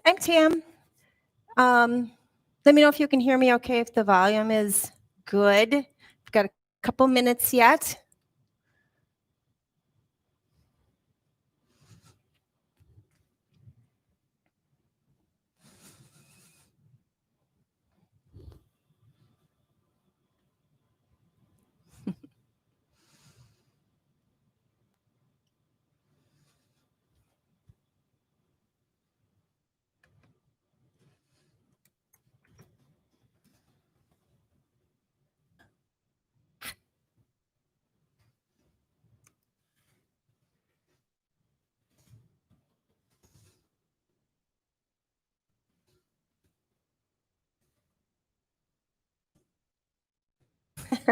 I'm Tam. Let me know if you can hear me okay, if the volume is good. We've got a couple minutes yet. If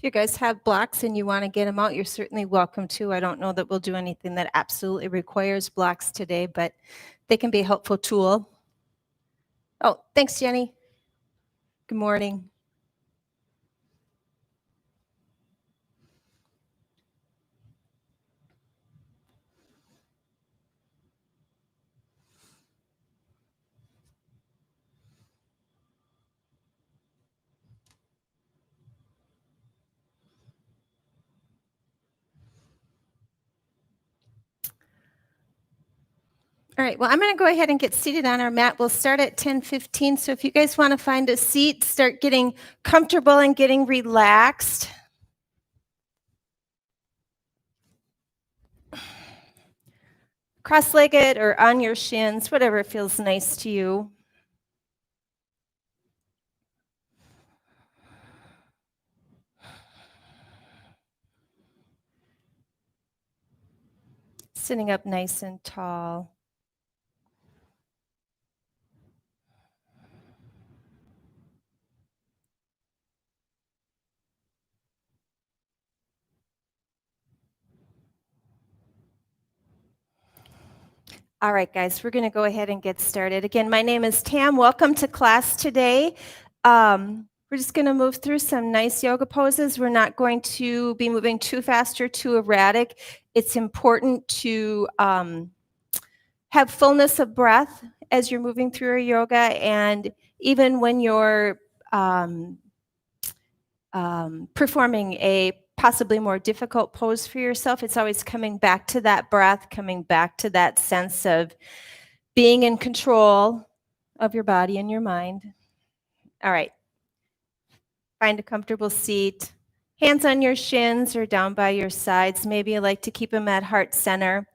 you guys have blocks and you want to get them out, you're certainly welcome to. I don't know that we'll do anything that absolutely requires blocks today, but they can be a helpful tool. Oh, thanks, Jenny. Good morning. All right, well, I'm going to go ahead and get seated on our mat. We'll start at 10:15. So if you guys want to find a seat, start getting comfortable and getting relaxed. Cross-legged or on your shins, whatever feels nice to you. Sitting up nice and tall. All right, guys, we're going to go ahead and get started. Again, my name is Tam. Welcome to class today. We're just going to move through some nice yoga poses. We're not going to be moving too fast or too erratic. It's important to have fullness of breath as you're moving through your yoga, and even when you're performing a possibly more difficult pose for yourself, it's always coming back to that breath, coming back to that sense of being in control of your body and your mind. All right. Find a comfortable seat. Hands on your shins or down by your sides. Maybe you like to keep them at heart center.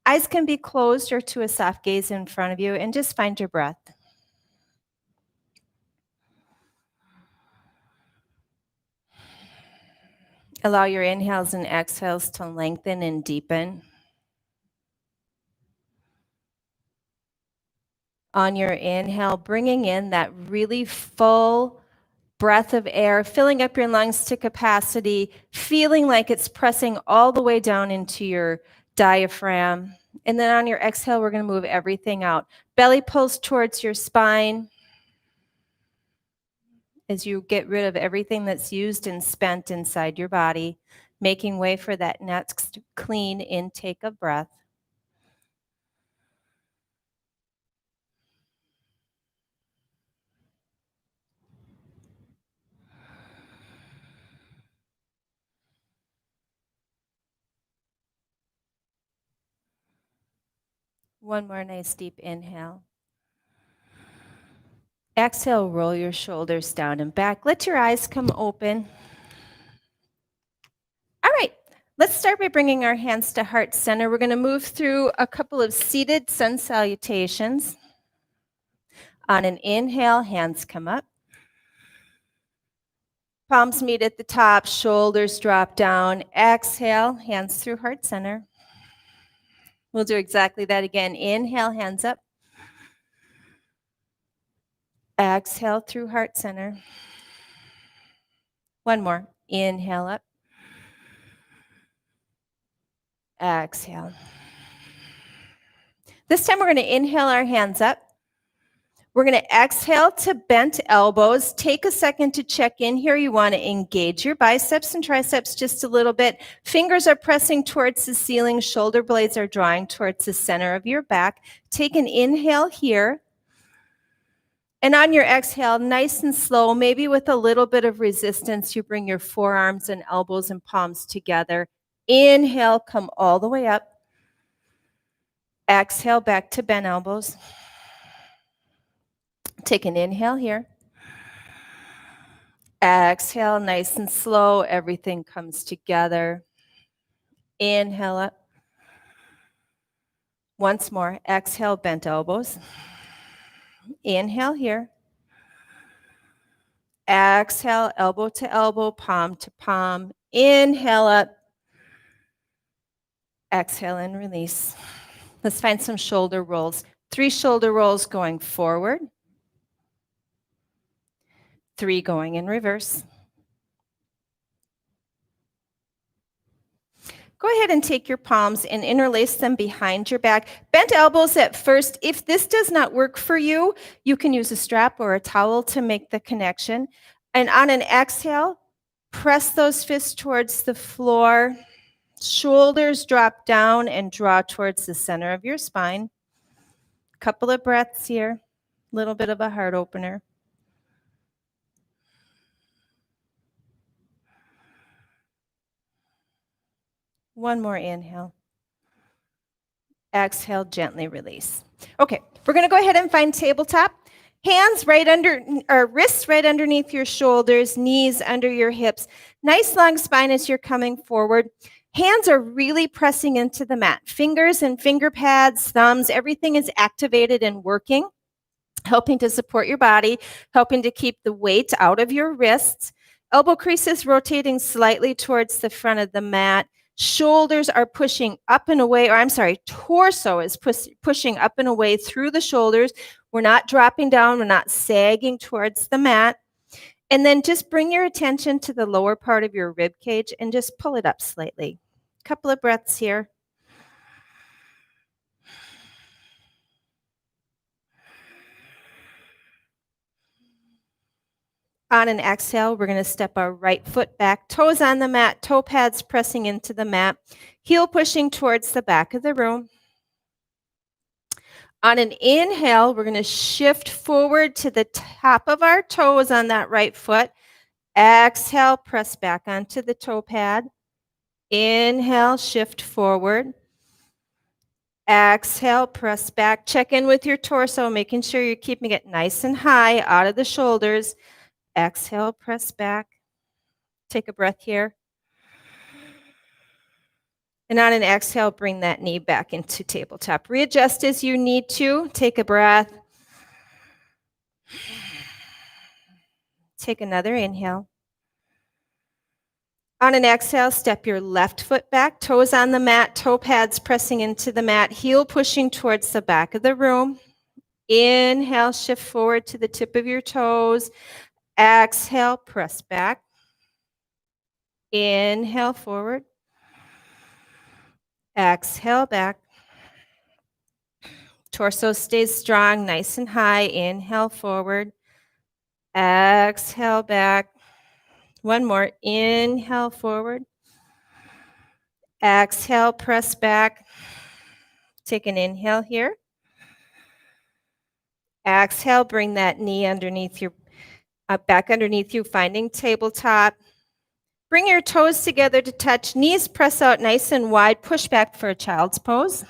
Eyes can be closed or to a soft gaze in front of you, and just find your breath. Allow your inhales and exhales to lengthen and deepen. On your inhale, bringing in that really full breath of air, filling up your lungs to capacity, feeling like it's pressing all the way down into your diaphragm. And then on your exhale, we're going to move everything out. Belly pulls towards your spine as you get rid of everything that's used and spent inside your body, making way for that next clean intake of breath. One more nice deep inhale. Exhale, roll your shoulders down and back. Let your eyes come open. All right, let's start by bringing our hands to heart center. We're going to move through a couple of seated sun salutations. On an inhale, hands come up. Palms meet at the top, shoulders drop down. Exhale, hands through heart center. We'll do exactly that again. Inhale, hands up. Exhale through heart center. One more. Inhale up. Exhale. This time we're going to inhale our hands up. We're going to exhale to bent elbows. Take a second to check in here. You want to engage your biceps and triceps just a little bit. Fingers are pressing towards the ceiling. Shoulder blades are drawing towards the center of your back. Take an inhale here. And on your exhale, nice and slow, maybe with a little bit of resistance, you bring your forearms and elbows and palms together. Inhale, come all the way up. Exhale, back to bent elbows. Take an inhale here. Exhale, nice and slow. Everything comes together. Inhale up. Once more. Exhale, bent elbows. Inhale here. Exhale, elbow to elbow, palm to palm. Inhale up. Exhale and release. Let's find some shoulder rolls. 3 shoulder rolls going forward. 3 going in reverse. Go ahead and take your palms and interlace them behind your back. Bent elbows at first. If this does not work for you, you can use a strap or a towel to make the connection. And on an exhale, press those fists towards the floor. Shoulders drop down and draw towards the center of your spine. Couple of breaths here. A little bit of a heart opener. One more inhale. Exhale, gently release. Okay, we're going to go ahead and find tabletop. Hands right under, or wrists right underneath your shoulders, knees under your hips. Nice long spine as you're coming forward. Hands are really pressing into the mat. Fingers and finger pads, thumbs, everything is activated and working, helping to support your body, helping to keep the weight out of your wrists. Elbow creases rotating slightly towards the front of the mat. Shoulders are pushing up and away, or I'm sorry, torso is pushing up and away through the shoulders. We're not dropping down, we're not sagging towards the mat. And then just bring your attention to the lower part of your rib cage and just pull it up slightly. Couple of breaths here. On an exhale, we're going to step our right foot back, toes on the mat, toe pads pressing into the mat, heel pushing towards the back of the room. On an inhale, we're going to shift forward to the top of our toes on that right foot. Exhale, press back onto the toe pad. Inhale, shift forward. Exhale, press back. Check in with your torso, making sure you're keeping it nice and high out of the shoulders. Exhale, press back. Take a breath here. And on an exhale, bring that knee back into tabletop. Readjust as you need to. Take a breath. Take another inhale. On an exhale, step your left foot back, toes on the mat, toe pads pressing into the mat, heel pushing towards the back of the room. Inhale, shift forward to the tip of your toes. Exhale, press back. Inhale, forward. Exhale, back. Torso stays strong, nice and high. Inhale, forward. Exhale, back. One more. Inhale, forward. Exhale, press back. Take an inhale here. Exhale, bring that knee underneath your back underneath you, finding tabletop. Bring your toes together to touch. Knees press out nice and wide. Push back for a child's pose.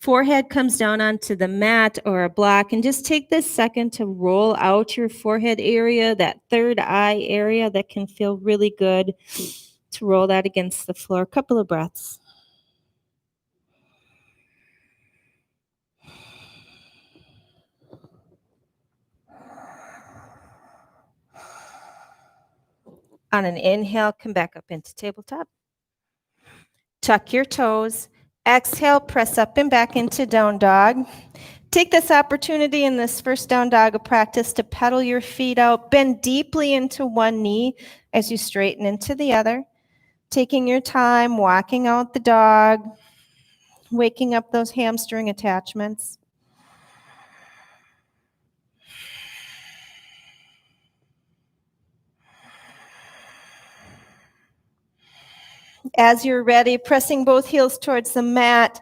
Forehead comes down onto the mat or a block, and just take this second to roll out your forehead area, that third eye area that can feel really good, to roll that against the floor. A couple of breaths. On an inhale, come back up into tabletop. Tuck your toes. Exhale, press up and back into down dog. Take this opportunity in this first down dog of practice to pedal your feet out. Bend deeply into one knee as you straighten into the other. Taking your time, walking out the dog, waking up those hamstring attachments. As you're ready, pressing both heels towards the mat.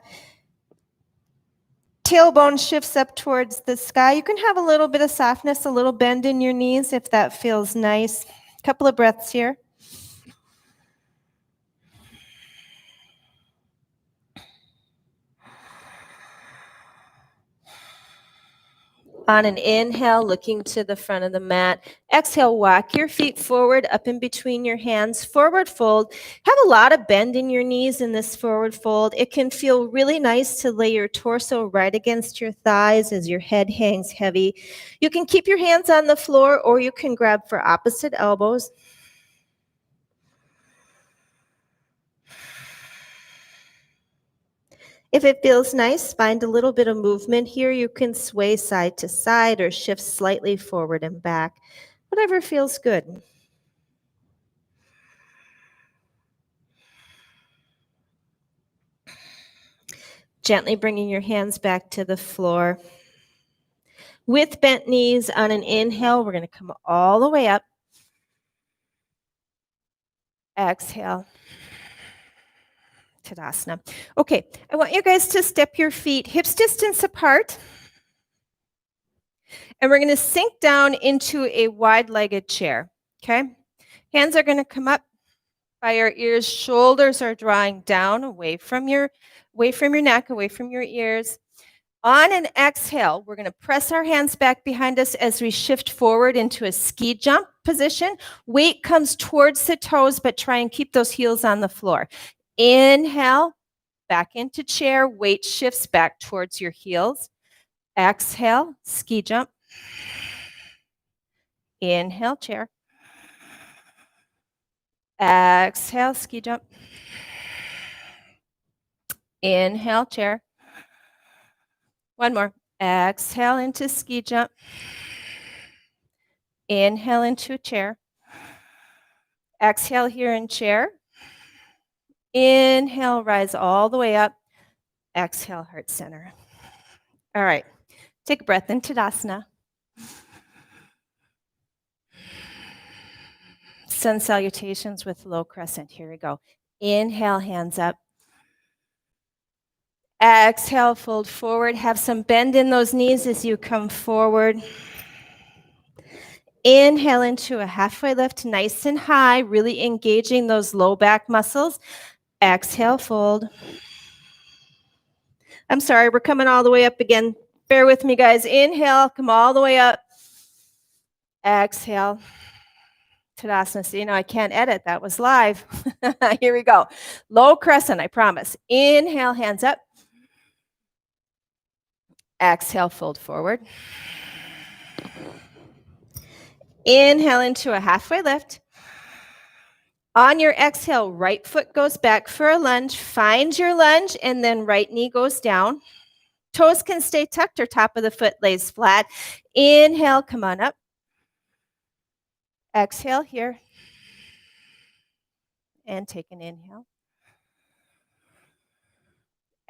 Tailbone shifts up towards the sky. You can have a little bit of softness, a little bend in your knees if that feels nice. A couple of breaths here. On an inhale, looking to the front of the mat. Exhale, walk your feet forward, up in between your hands. Forward fold. Have a lot of bend in your knees in this forward fold. It can feel really nice to lay your torso right against your thighs as your head hangs heavy. You can keep your hands on the floor or you can grab for opposite elbows. If it feels nice, find a little bit of movement here. You can sway side to side or shift slightly forward and back, whatever feels good. Gently bringing your hands back to the floor. With bent knees on an inhale, we're going to come all the way up. Exhale. Tadasana. Okay, I want you guys to step your feet hips distance apart. And we're going to sink down into a wide-legged chair, okay? Hands are going to come up by your ears. Shoulders are drawing down away from your neck, away from your ears. On an exhale, we're going to press our hands back behind us as we shift forward into a ski jump position. Weight comes towards the toes, but try and keep those heels on the floor. Inhale, back into chair. Weight shifts back towards your heels. Exhale, ski jump. Inhale, chair. Exhale, ski jump. Inhale, chair. One more. Exhale into ski jump. Inhale into a chair. Exhale here in chair. Inhale, rise all the way up. Exhale, heart center. All right. Take a breath in Tadasana. Sun Salutations with Low Crescent. Here we go. Inhale, hands up. Exhale, fold forward. Have some bend in those knees as you come forward. Inhale into a halfway lift, nice and high, really engaging those low back muscles. Exhale, fold. I'm sorry, we're coming all the way up again. Bear with me, guys. Inhale, come all the way up. Exhale. Tadasana. So, I can't edit. That was live. Here we go. Low crescent, I promise. Inhale, hands up. Exhale, fold forward. Inhale into a halfway lift. On your exhale, right foot goes back for a lunge. Find your lunge, and then right knee goes down. Toes can stay tucked or top of the foot lays flat. Inhale, come on up. Exhale here. And take an inhale.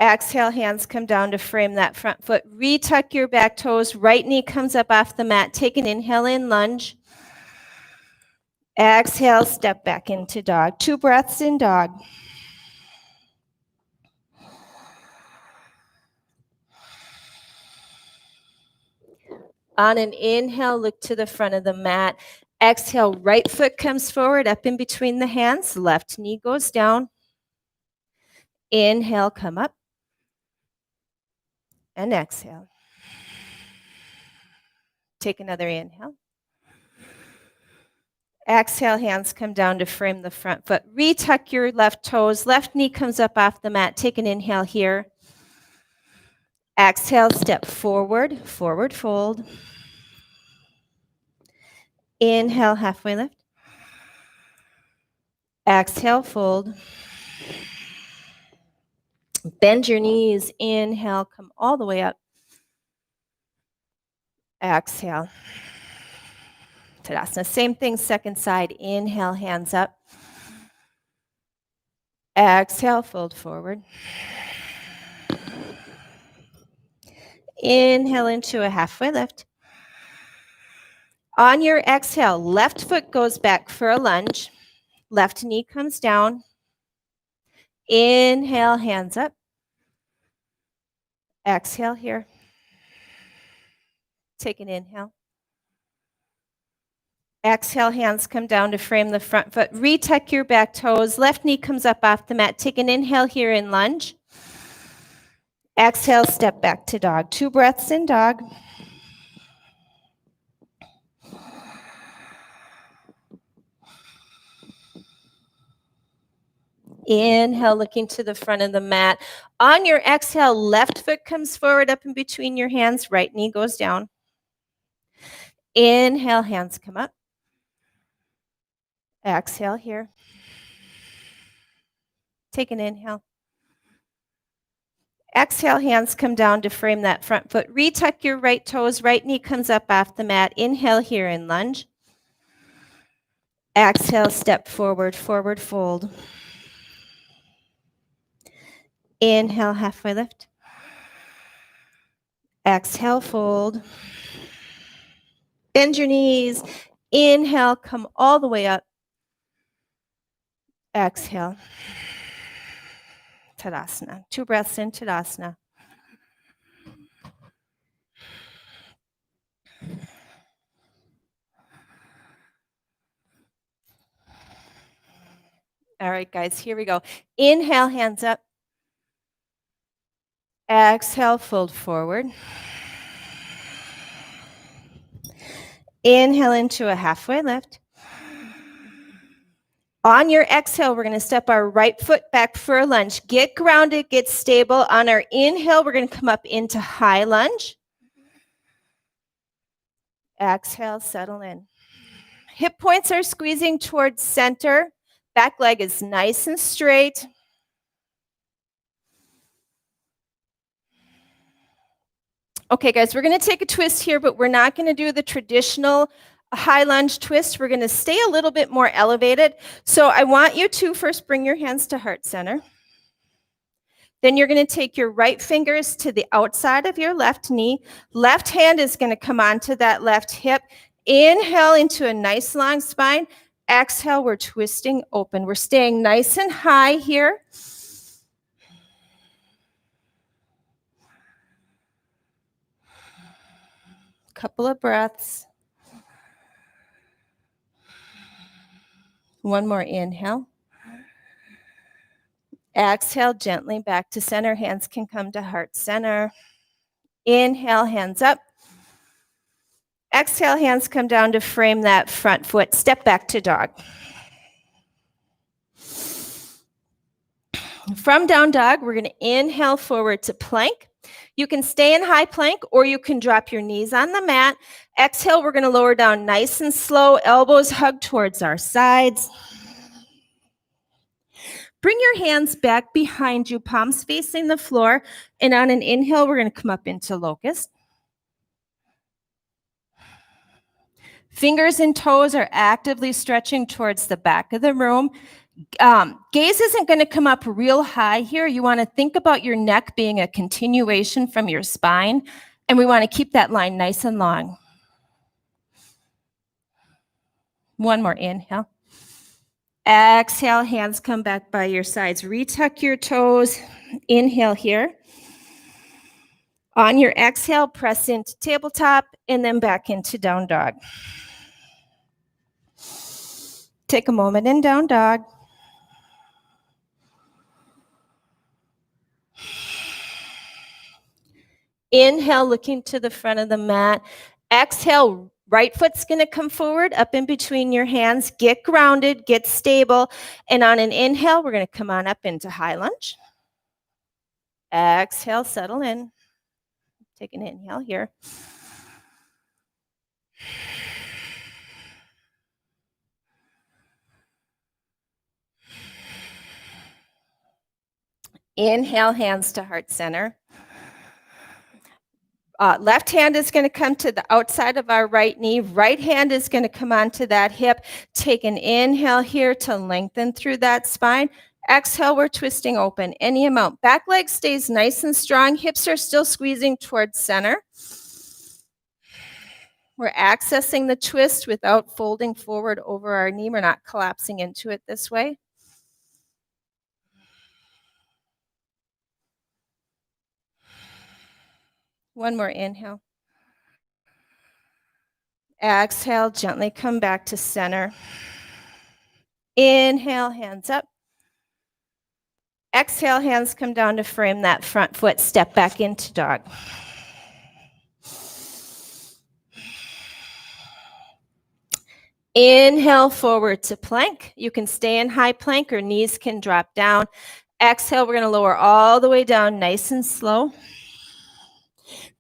Exhale, hands come down to frame that front foot. Retuck your back toes. Right knee comes up off the mat. Take an inhale in, lunge. Exhale, step back into dog. 2 breaths in dog. On an inhale, look to the front of the mat. Exhale, right foot comes forward, up in between the hands. Left knee goes down. Inhale, come up. And exhale. Take another inhale. Exhale, hands come down to frame the front foot. Retuck your left toes. Left knee comes up off the mat. Take an inhale here. Exhale, step forward, forward fold. Inhale, halfway lift. Exhale, fold. Bend your knees. Inhale, come all the way up. Exhale. Tadasana. Same thing, second side. Inhale, hands up. Exhale, fold forward. Inhale into a halfway lift. On your exhale, left foot goes back for a lunge. Left knee comes down. Inhale, hands up. Exhale here. Take an inhale. Exhale, hands come down to frame the front foot. Retuck your back toes. Left knee comes up off the mat. Take an inhale here in lunge. Exhale, step back to dog. 2 breaths in dog. Inhale, looking to the front of the mat. On your exhale, left foot comes forward up in between your hands. Right knee goes down. Inhale, hands come up. Exhale here. Take an inhale. Exhale, hands come down to frame that front foot. Retuck your right toes. Right knee comes up off the mat. Inhale here in lunge. Exhale, step forward, forward fold. Inhale, halfway lift. Exhale, fold. Bend your knees. Inhale, come all the way up. Exhale. Tadasana. 2 breaths in Tadasana. All right, guys, here we go. Inhale, hands up. Exhale, fold forward. Inhale into a halfway lift. On your exhale, we're going to step our right foot back for a lunge. Get grounded, get stable. On our inhale, we're going to come up into high lunge. Exhale, settle in. Hip points are squeezing towards center. Back leg is nice and straight. Okay, guys, we're going to take a twist here, but we're not going to do the traditional high lunge twist. We're going to stay a little bit more elevated. So I want you to first bring your hands to heart center. Then you're going to take your right fingers to the outside of your left knee. Left hand is going to come onto that left hip. Inhale into a nice long spine. Exhale, we're twisting open. We're staying nice and high here. Couple of breaths. One more inhale. Exhale gently back to center. Hands can come to heart center. Inhale, hands up. Exhale, hands come down to frame that front foot. Step back to dog. From down dog, we're going to inhale forward to plank. You can stay in high plank or you can drop your knees on the mat. Exhale, we're going to lower down nice and slow. Elbows hug towards our sides. Bring your hands back behind you, palms facing the floor. And on an inhale, we're going to come up into locust. Fingers and toes are actively stretching towards the back of the room. Gaze isn't going to come up real high here. You want to think about your neck being a continuation from your spine. And we want to keep that line nice and long. One more inhale. Exhale, hands come back by your sides. Retuck your toes. Inhale here. On your exhale, press into tabletop and then back into down dog. Take a moment in down dog. Inhale, looking to the front of the mat. Exhale, right foot's going to come forward, up in between your hands. Get grounded, get stable. And on an inhale, we're going to come on up into high lunge. Exhale, settle in. Take an inhale here. Inhale, hands to heart center. Left hand is going to come to the outside of our right knee. Right hand is going to come onto that hip. Take an inhale here to lengthen through that spine. Exhale, we're twisting open any amount. Back leg stays nice and strong. Hips are still squeezing towards center. We're accessing the twist without folding forward over our knee. We're not collapsing into it this way. One more inhale. Exhale, gently come back to center. Inhale, hands up. Exhale, hands come down to frame that front foot. Step back into dog. Inhale, forward to plank. You can stay in high plank or knees can drop down. Exhale, we're going to lower all the way down nice and slow.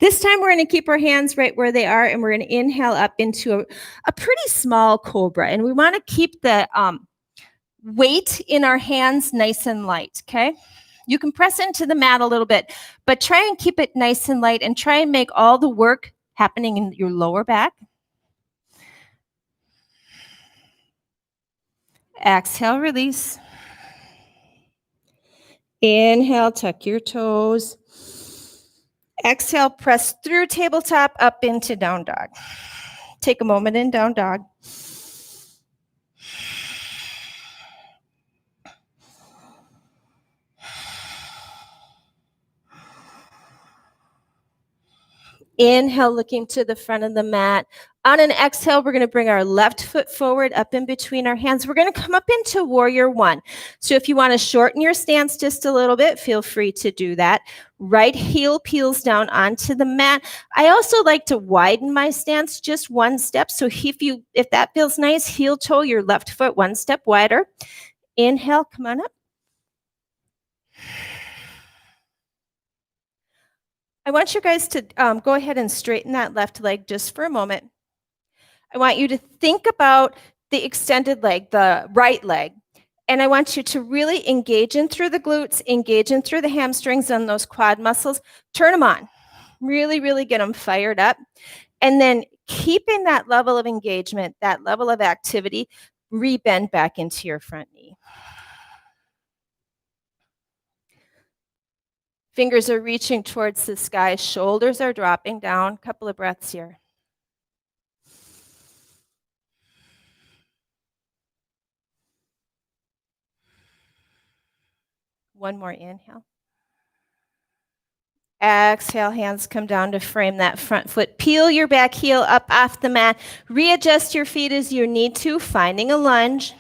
This time we're going to keep our hands right where they are, and we're going to inhale up into a pretty small cobra. And we want to keep the weight in our hands nice and light, okay? You can press into the mat a little bit, but try and keep it nice and light and try and make all the work happening in your lower back. Exhale, release. Inhale, tuck your toes. Exhale, press through tabletop up into down dog. Take a moment in down dog. Inhale, looking to the front of the mat. On an exhale, we're going to bring our left foot forward up in between our hands. We're going to come up into warrior one. So if you want to shorten your stance just a little bit, feel free to do that. Right heel peels down onto the mat. I also like to widen my stance just one step. So if that feels nice, heel toe your left foot one step wider. Inhale, come on up. I want you guys to go ahead and straighten that left leg just for a moment. I want you to think about the extended leg, the right leg. And I want you to really engage in through the glutes, engage in through the hamstrings and those quad muscles. Turn them on. Really, really get them fired up. And then keeping that level of engagement, that level of activity, rebend back into your front knee. Fingers are reaching towards the sky. Shoulders are dropping down. Couple of breaths here. One more inhale. Exhale, hands come down to frame that front foot. Peel your back heel up off the mat. Readjust your feet as you need to, finding a lunge.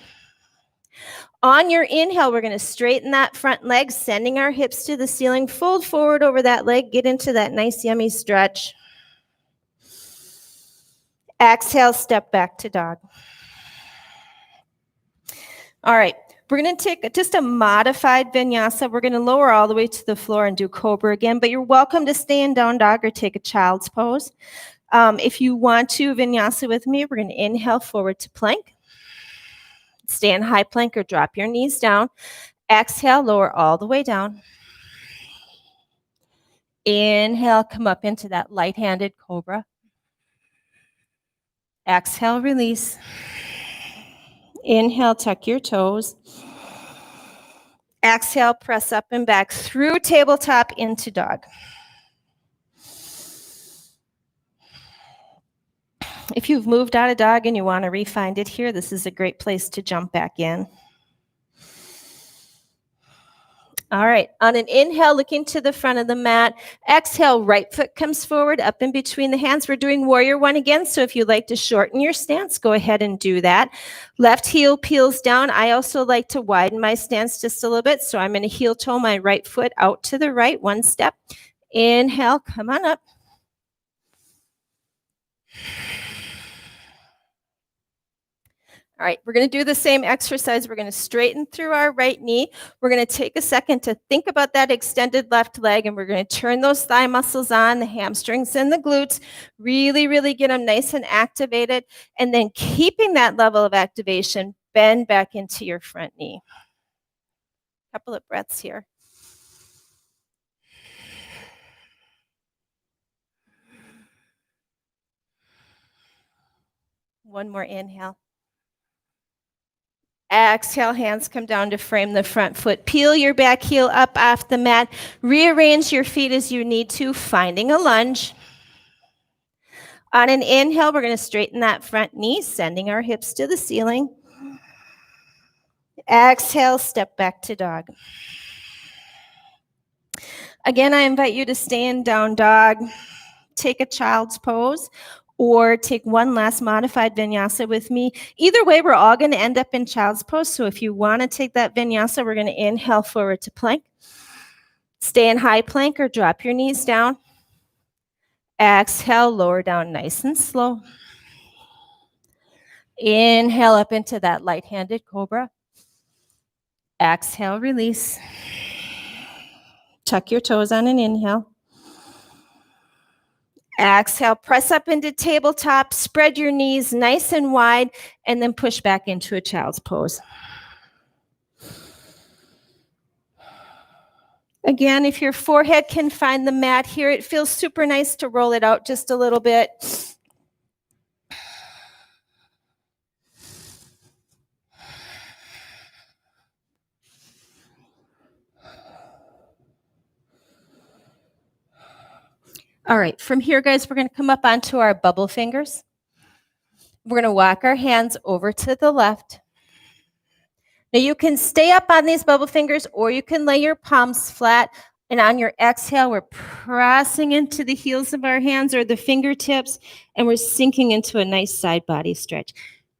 On your inhale, we're going to straighten that front leg, sending our hips to the ceiling. Fold forward over that leg. Get into that nice, yummy stretch. Exhale, step back to dog. All right. We're going to take just a modified vinyasa. We're going to lower all the way to the floor and do cobra again, but you're welcome to stay in down dog or take a child's pose. If you want to vinyasa with me, we're going to inhale forward to plank. Stay in high plank or drop your knees down. Exhale, lower all the way down. Inhale, come up into that light-handed cobra. Exhale, release. Inhale, tuck your toes. Exhale, press up and back through tabletop into dog. If you've moved out of dog and you want to re-find it here, this is a great place to jump back in. All right, on an inhale, looking to the front of the mat. Exhale, right foot comes forward, up in between the hands. We're doing warrior one again, so if you'd like to shorten your stance, go ahead and do that. Left heel peels down. I also like to widen my stance just a little bit, so I'm going to heel toe my right foot out to the right, one step. Inhale, come on up. All right, we're going to do the same exercise. We're going to straighten through our right knee. We're going to take a second to think about that extended left leg, and we're going to turn those thigh muscles on, the hamstrings and the glutes, really, really get them nice and activated. And then keeping that level of activation, bend back into your front knee. Couple of breaths here. One more inhale. Exhale, hands come down to frame the front foot. Peel your back heel up off the mat. Rearrange your feet as you need to, finding a lunge. On an inhale, we're going to straighten that front knee, sending our hips to the ceiling. Exhale, step back to dog. Again, I invite you to stay in down dog. take a child's pose or take one last modified vinyasa with me. Either way, we're all going to end up in child's pose. So if you want to take that vinyasa, we're going to inhale forward to plank. Stay in high plank or drop your knees down. Exhale, lower down nice and slow. Inhale up into that light-handed cobra. Exhale, release. Tuck your toes on an inhale. Exhale, press up into tabletop, spread your knees nice and wide, and then push back into a child's pose. Again, if your forehead can find the mat here, it feels super nice to roll it out just a little bit. All right, from here, guys, we're going to come up onto our bubble fingers. We're going to walk our hands over to the left. Now, you can stay up on these bubble fingers, or you can lay your palms flat. And on your exhale, we're pressing into the heels of our hands or the fingertips, and we're sinking into a nice side body stretch.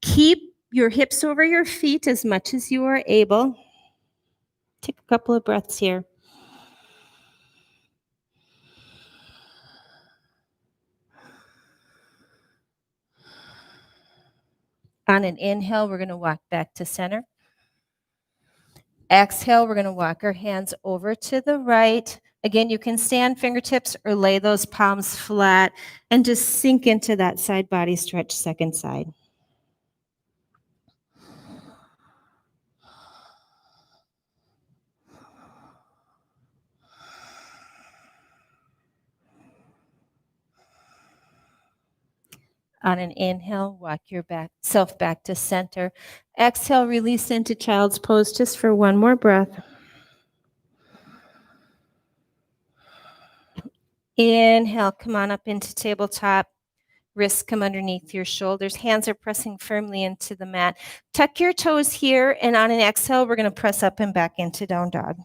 Keep your hips over your feet as much as you are able. Take a couple of breaths here. On an inhale, we're going to walk back to center. Exhale, we're going to walk our hands over to the right. Again, you can stand fingertips or lay those palms flat and just sink into that side body stretch, second side. On an inhale, walk your self back to center. Exhale, release into child's pose just for one more breath. Inhale, come on up into tabletop. Wrists come underneath your shoulders. Hands are pressing firmly into the mat. Tuck your toes here, and on an exhale, we're going to press up and back into down dog.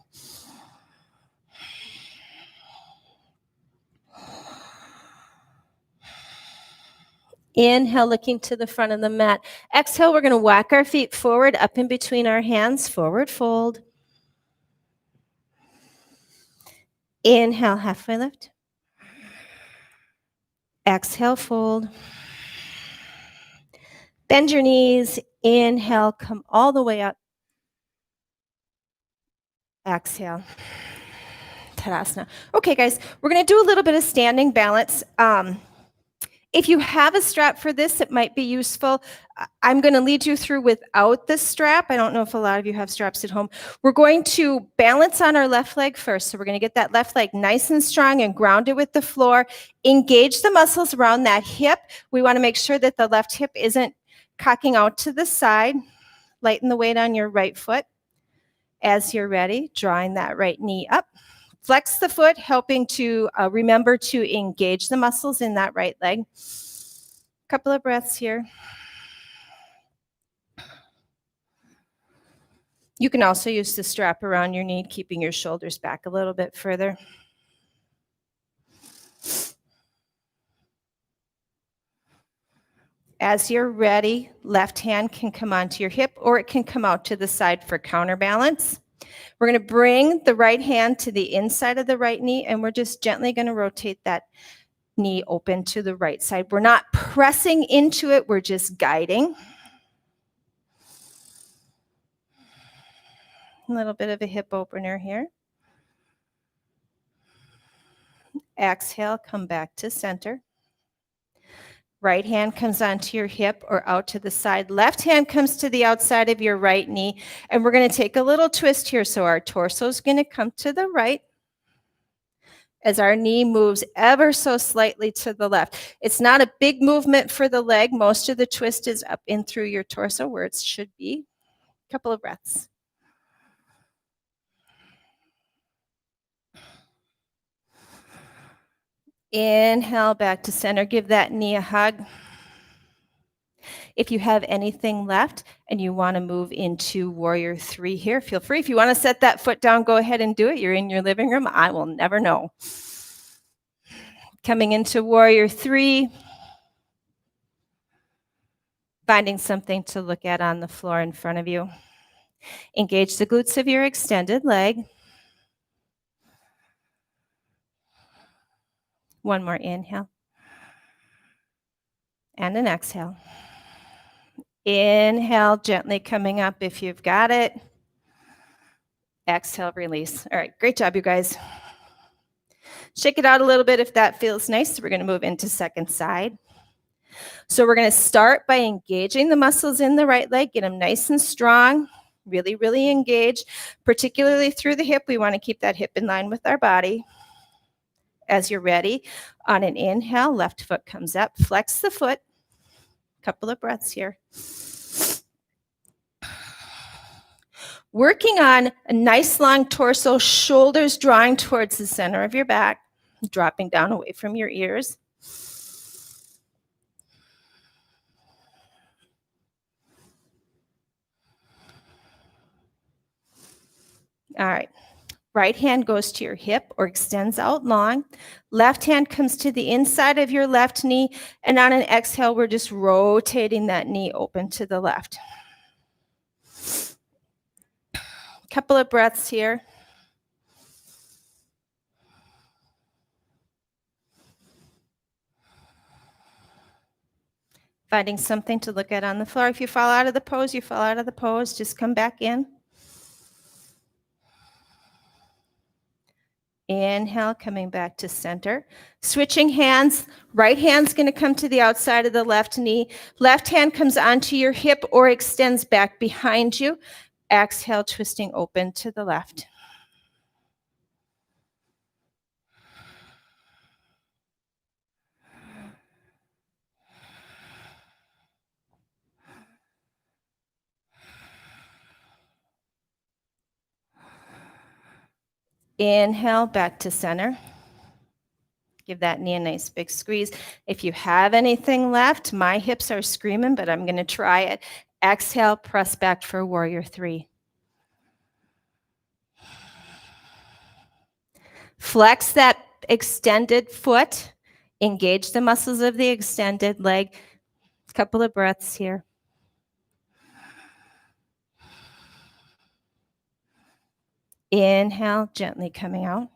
Inhale, looking to the front of the mat. Exhale, we're going to walk our feet forward, up in between our hands, forward fold. Inhale, halfway lift. Exhale, fold. Bend your knees. Inhale, come all the way up. Exhale. Tadasana. Okay, guys, we're going to do a little bit of standing balance. If you have a strap for this, it might be useful. I'm going to lead you through without the strap. I don't know if a lot of you have straps at home. We're going to balance on our left leg first. So we're going to get that left leg nice and strong and grounded with the floor. Engage the muscles around that hip. We want to make sure that the left hip isn't cocking out to the side. Lighten the weight on your right foot. As you're ready, drawing that right knee up. Flex the foot, helping to remember to engage the muscles in that right leg. Couple of breaths here. You can also use the strap around your knee, keeping your shoulders back a little bit further. As you're ready, left hand can come onto your hip, or it can come out to the side for counterbalance. We're going to bring the right hand to the inside of the right knee, and we're just gently going to rotate that knee open to the right side. We're not pressing into it, we're just guiding. A little bit of a hip opener here. Exhale, come back to center. Right hand comes onto your hip or out to the side. Left hand comes to the outside of your right knee. And we're going to take a little twist here. So our torso is going to come to the right as our knee moves ever so slightly to the left. It's not a big movement for the leg. Most of the twist is up in through your torso where it should be. A couple of breaths. Inhale back to center. Give that knee a hug. If you have anything left and you want to move into warrior 3 here, feel free. If you want to set that foot down, go ahead and do it. You're in your living room. I will never know. Coming into warrior 3. Finding something to look at on the floor in front of you. Engage the glutes of your extended leg. One more inhale. And an exhale. Inhale, gently coming up if you've got it. Exhale, release. All right, great job, you guys. Shake it out a little bit if that feels nice. We're going to move into second side. So we're going to start by engaging the muscles in the right leg. Get them nice and strong. Really, really engage, particularly through the hip. We want to keep that hip in line with our body. As you're ready, on an inhale, left foot comes up. Flex the foot. Couple of breaths here. Working on a nice long torso, shoulders drawing towards the center of your back, dropping down away from your ears. All right. Right hand goes to your hip or extends out long. Left hand comes to the inside of your left knee. And on an exhale, we're just rotating that knee open to the left. Couple of breaths here. Finding something to look at on the floor. If you fall out of the pose, you fall out of the pose. Just come back in. Inhale, coming back to center. Switching hands. Right hand's going to come to the outside of the left knee. Left hand comes onto your hip or extends back behind you. Exhale, twisting open to the left. Inhale, back to center. Give that knee a nice big squeeze. If you have anything left, my hips are screaming, but I'm going to try it. Exhale, press back for warrior 3. Flex that extended foot. Engage the muscles of the extended leg. Couple of breaths here. Inhale, gently coming out.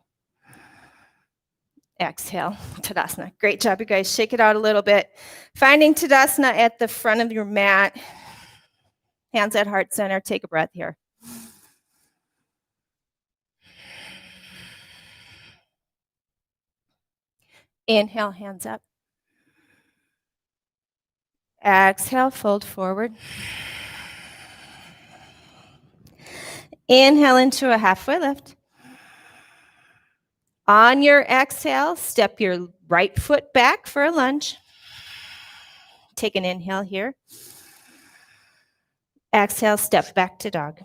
Exhale, Tadasana. Great job, you guys. Shake it out a little bit. Finding Tadasana at the front of your mat. Hands at heart center. Take a breath here. Inhale, hands up. Exhale, fold forward. Inhale into a halfway lift. On your exhale, step your right foot back for a lunge. Take an inhale here. Exhale, step back to dog.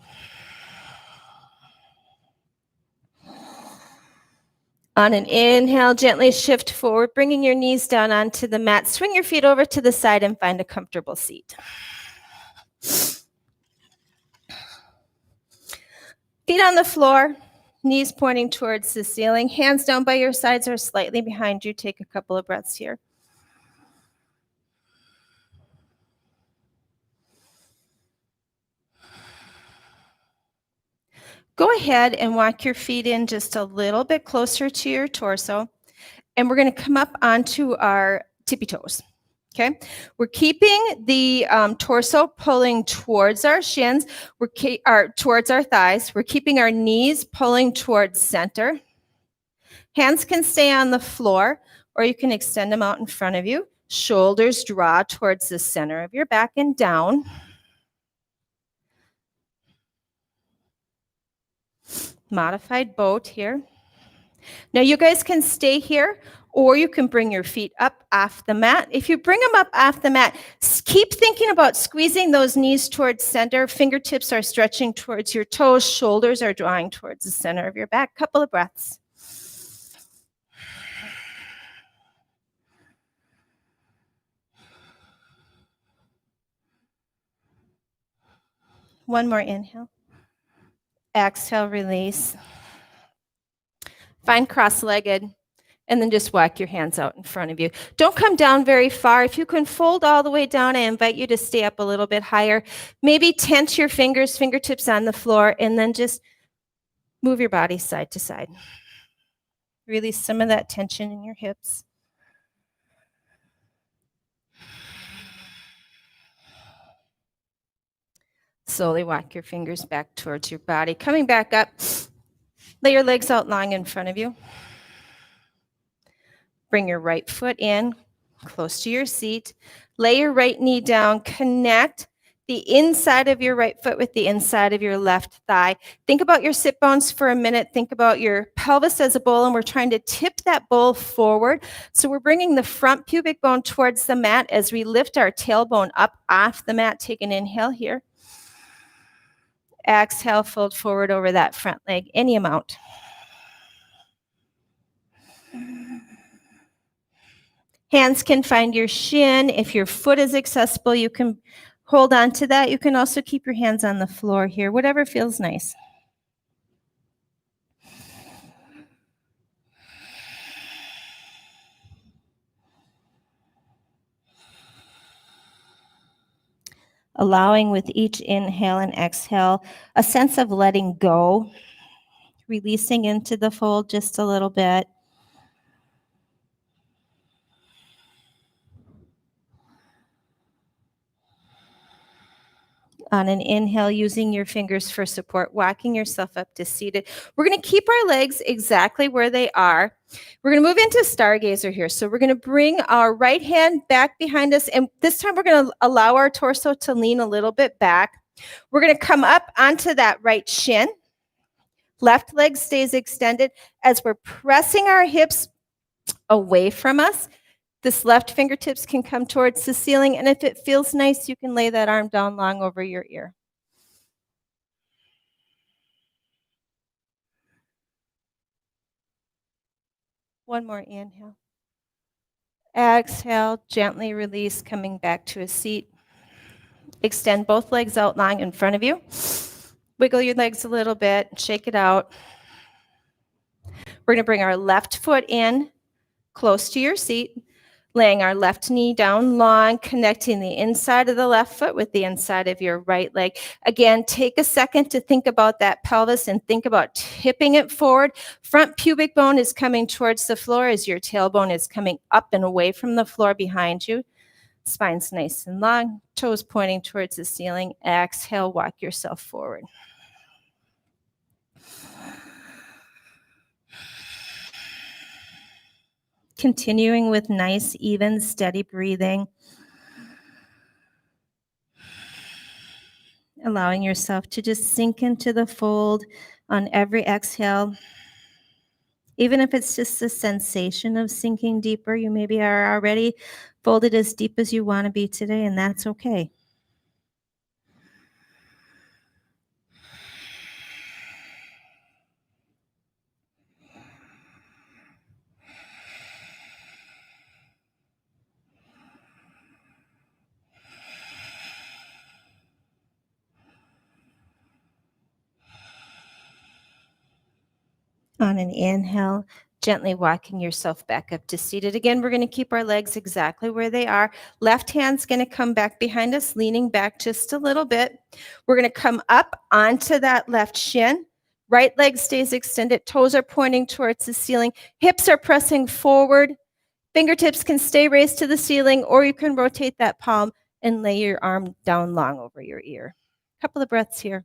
On an inhale, gently shift forward, bringing your knees down onto the mat. Swing your feet over to the side and find a comfortable seat. Feet on the floor, knees pointing towards the ceiling. Hands down by your sides or slightly behind you. Take a couple of breaths here. Go ahead and walk your feet in just a little bit closer to your torso. And we're going to come up onto our tippy toes. Okay, we're keeping the torso pulling towards our shins, towards our thighs. We're keeping our knees pulling towards center. Hands can stay on the floor, or you can extend them out in front of you. Shoulders draw towards the center of your back and down. Modified boat here. Now you guys can stay here, or you can bring your feet up off the mat. If you bring them up off the mat, keep thinking about squeezing those knees towards center. Fingertips are stretching towards your toes. Shoulders are drawing towards the center of your back. Couple of breaths. One more inhale. Exhale, release. Find cross-legged. And then just walk your hands out in front of you. Don't come down very far. If you can fold all the way down, I invite you to stay up a little bit higher. Maybe tense your fingers, fingertips on the floor, and then just move your body side to side. Release some of that tension in your hips. Slowly walk your fingers back towards your body. Coming back up, lay your legs out long in front of you. Bring your right foot in, close to your seat. Lay your right knee down. Connect the inside of your right foot with the inside of your left thigh. Think about your sit bones for a minute. Think about your pelvis as a bowl, and we're trying to tip that bowl forward. So we're bringing the front pubic bone towards the mat as we lift our tailbone up off the mat. Take an inhale here. Exhale, fold forward over that front leg, any amount. Hands can find your shin. If your foot is accessible, you can hold on to that. You can also keep your hands on the floor here, whatever feels nice. Allowing with each inhale and exhale a sense of letting go, releasing into the fold just a little bit. On an inhale, using your fingers for support, walking yourself up to seated. We're going to keep our legs exactly where they are. We're going to move into Stargazer here. So we're going to bring our right hand back behind us, and this time we're going to allow our torso to lean a little bit back. We're going to come up onto that right shin. Left leg stays extended as we're pressing our hips away from us. This left fingertips can come towards the ceiling, and if it feels nice, you can lay that arm down long over your ear. One more inhale. Exhale, gently release, coming back to a seat. Extend both legs out long in front of you. Wiggle your legs a little bit, shake it out. We're going to bring our left foot in, close to your seat. Laying our left knee down long, connecting the inside of the left foot with the inside of your right leg. Again, take a second to think about that pelvis and think about tipping it forward. Front pubic bone is coming towards the floor as your tailbone is coming up and away from the floor behind you. Spine's nice and long, toes pointing towards the ceiling. Exhale, walk yourself forward. Continuing with nice, even, steady breathing. Allowing yourself to just sink into the fold on every exhale. Even if it's just the sensation of sinking deeper, you maybe are already folded as deep as you want to be today, and that's okay. On an inhale, gently walking yourself back up to seated. Again, we're going to keep our legs exactly where they are. Left hand's going to come back behind us, leaning back just a little bit. We're going to come up onto that left shin. Right leg stays extended. Toes are pointing towards the ceiling. Hips are pressing forward. Fingertips can stay raised to the ceiling, or you can rotate that palm and lay your arm down long over your ear. A couple of breaths here.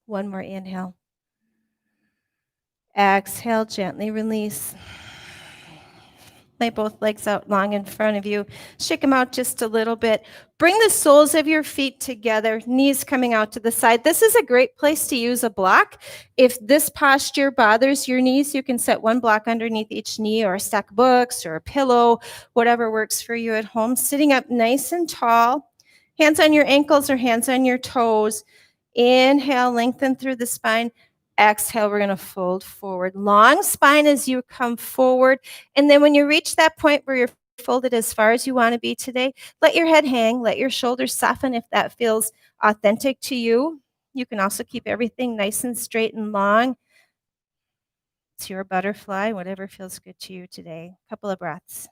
One more inhale. Exhale, gently release. Lay both legs out long in front of you. Shake them out just a little bit. Bring the soles of your feet together, knees coming out to the side. This is a great place to use a block. If this posture bothers your knees, you can set one block underneath each knee, or a stack of books, or a pillow, whatever works for you at home. Sitting up nice and tall. Hands on your ankles or hands on your toes. Inhale, lengthen through the spine. Exhale, we're going to fold forward. Long spine as you come forward. And then when you reach that point where your folded as far as you want to be today. Let your head hang, let your shoulders soften if that feels authentic to you. You can also keep everything nice and straight and long. It's your butterfly, whatever feels good to you today. Couple of breaths.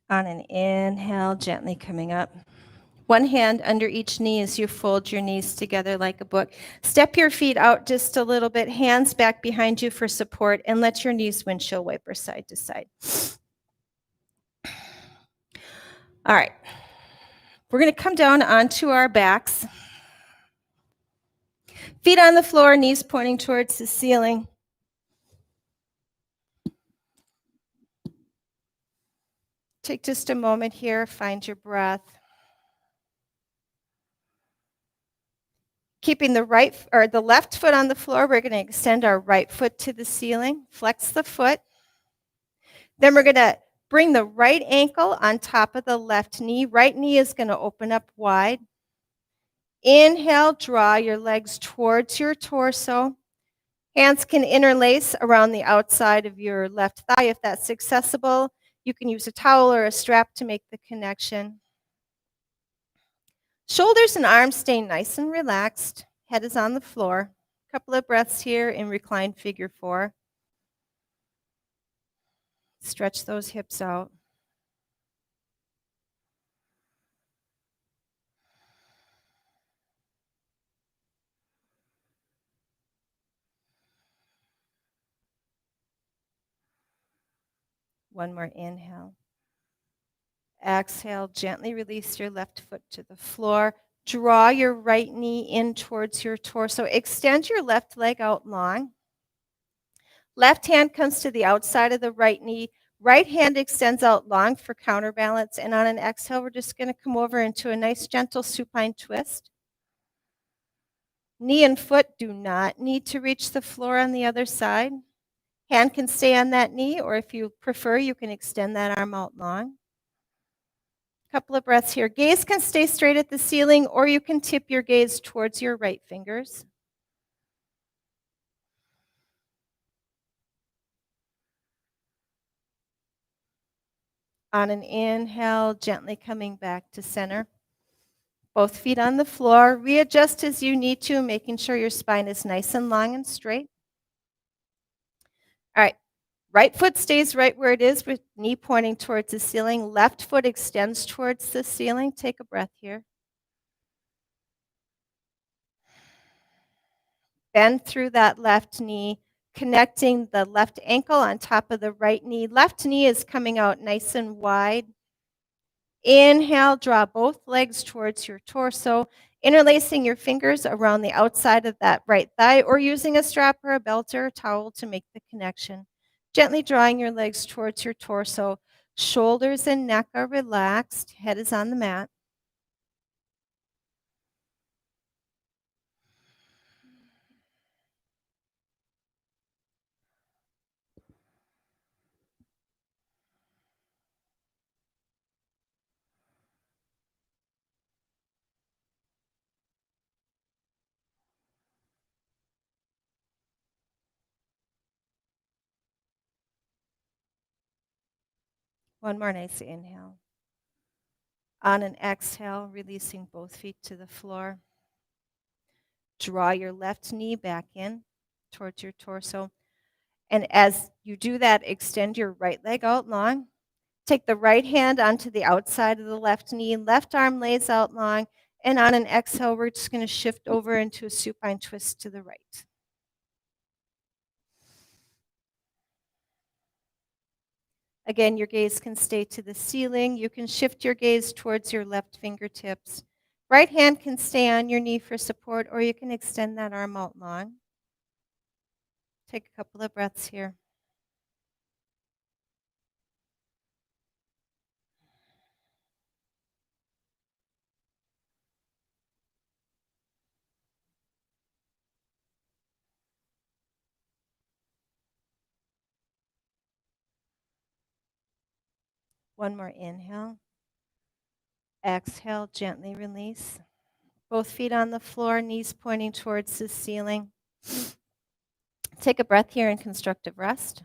On an inhale, gently coming up. One hand under each knee as you fold your knees together like a book. Step your feet out just a little bit, hands back behind you for support, and let your knees windshield wiper side to side. All right. We're going to come down onto our backs. Feet on the floor, knees pointing towards the ceiling. Take just a moment here, find your breath. Keeping the left foot on the floor, we're going to extend our right foot to the ceiling, flex the foot. Then we're going to bring the right ankle on top of the left knee. Right knee is going to open up wide. Inhale, draw your legs towards your torso. Hands can interlace around the outside of your left thigh if that's accessible. You can use a towel or a strap to make the connection. Shoulders and arms stay nice and relaxed. Head is on the floor. A couple of breaths here in reclined figure 4. Stretch those hips out. One more inhale. Exhale, gently release your left foot to the floor. Draw your right knee in towards your torso. Extend your left leg out long. Left hand comes to the outside of the right knee. Right hand extends out long for counterbalance. And on an exhale, we're just going to come over into a nice gentle supine twist. Knee and foot do not need to reach the floor on the other side. Hand can stay on that knee, or if you prefer, you can extend that arm out long. Couple of breaths here. Gaze can stay straight at the ceiling, or you can tip your gaze towards your right fingers. On an inhale, gently coming back to center. Both feet on the floor. Readjust as you need to, making sure your spine is nice and long and straight. All right. Right foot stays right where it is with knee pointing towards the ceiling. Left foot extends towards the ceiling. Take a breath here. Bend through that left knee, connecting the left ankle on top of the right knee. Left knee is coming out nice and wide. Inhale, draw both legs towards your torso, interlacing your fingers around the outside of that right thigh or using a strap or a belt or a towel to make the connection. Gently drawing your legs towards your torso. Shoulders and neck are relaxed. Head is on the mat. One more nice inhale. On an exhale, releasing both feet to the floor. Draw your left knee back in towards your torso. And as you do that, extend your right leg out long. Take the right hand onto the outside of the left knee. Left arm lays out long. And on an exhale, we're just going to shift over into a supine twist to the right. Again, your gaze can stay to the ceiling. You can shift your gaze towards your left fingertips. Right hand can stay on your knee for support, or you can extend that arm out long. Take a couple of breaths here. One more inhale. Exhale, gently release. Both feet on the floor, knees pointing towards the ceiling. Take a breath here in constructive rest.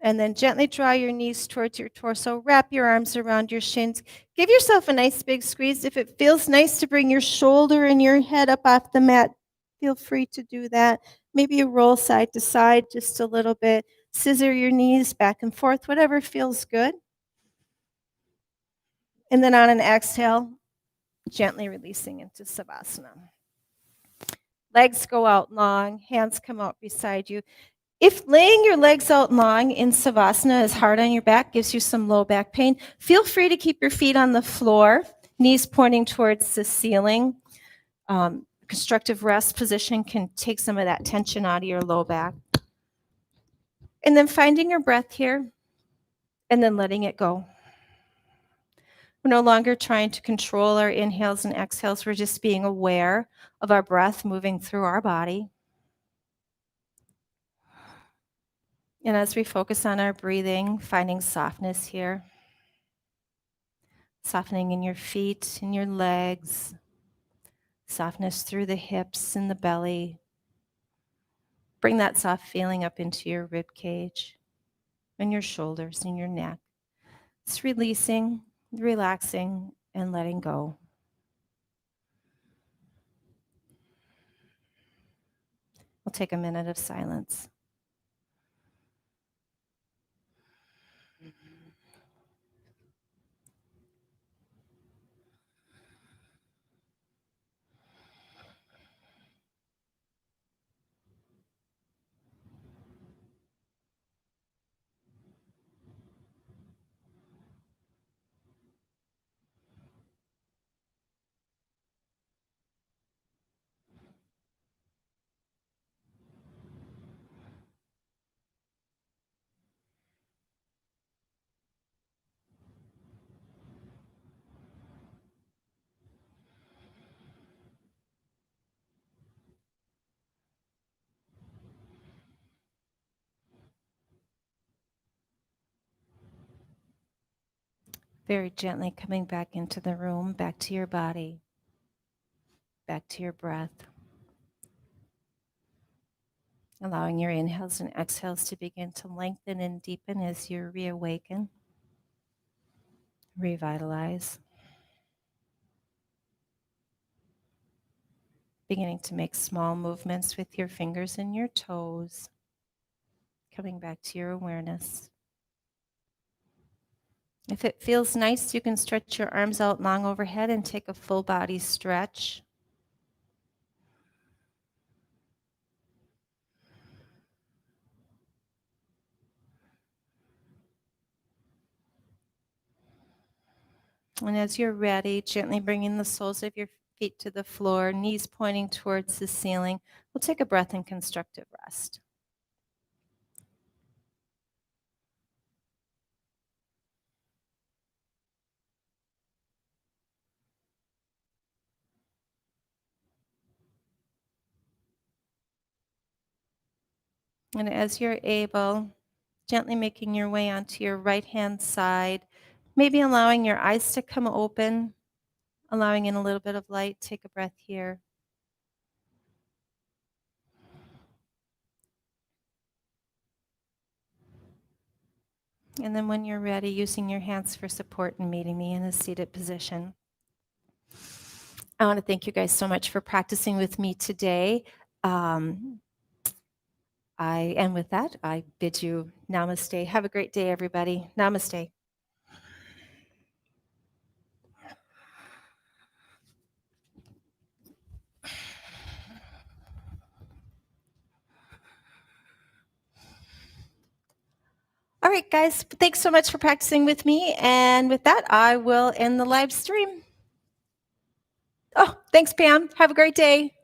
And then gently draw your knees towards your torso. Wrap your arms around your shins. Give yourself a nice big squeeze. If it feels nice to bring your shoulder and your head up off the mat, feel free to do that. Maybe you roll side to side just a little bit. Scissor your knees back and forth, whatever feels good. And then on an exhale, gently releasing into Savasana. Legs go out long, hands come out beside you. If laying your legs out long in Savasana is hard on your back, gives you some low back pain, feel free to keep your feet on the floor, knees pointing towards the ceiling. Constructive rest position can take some of that tension out of your low back. And then finding your breath here, and then letting it go. We're no longer trying to control our inhales and exhales. We're just being aware of our breath moving through our body. And as we focus on our breathing, finding softness here. Softening in your feet and your legs. Softness through the hips and the belly. Bring that soft feeling up into your rib cage and your shoulders and your neck. It's releasing, relaxing, and letting go. We'll take a minute of silence. Very gently coming back into the room, back to your body, back to your breath. Allowing your inhales and exhales to begin to lengthen and deepen as you reawaken, revitalize. Beginning to make small movements with your fingers and your toes, coming back to your awareness. If it feels nice, you can stretch your arms out long overhead and take a full body stretch. And as you're ready, gently bringing the soles of your feet to the floor, knees pointing towards the ceiling, we'll take a breath in constructive rest. And as you're able, gently making your way onto your right-hand side, maybe allowing your eyes to come open, allowing in a little bit of light. Take a breath here. And then when you're ready, using your hands for support and meeting me in a seated position. I want to thank you guys so much for practicing with me today. And with that, I bid you namaste. Have a great day, everybody. Namaste. All right, guys, thanks so much for practicing with me. And with that, I will end the live stream. Oh, thanks, Pam. Have a great day.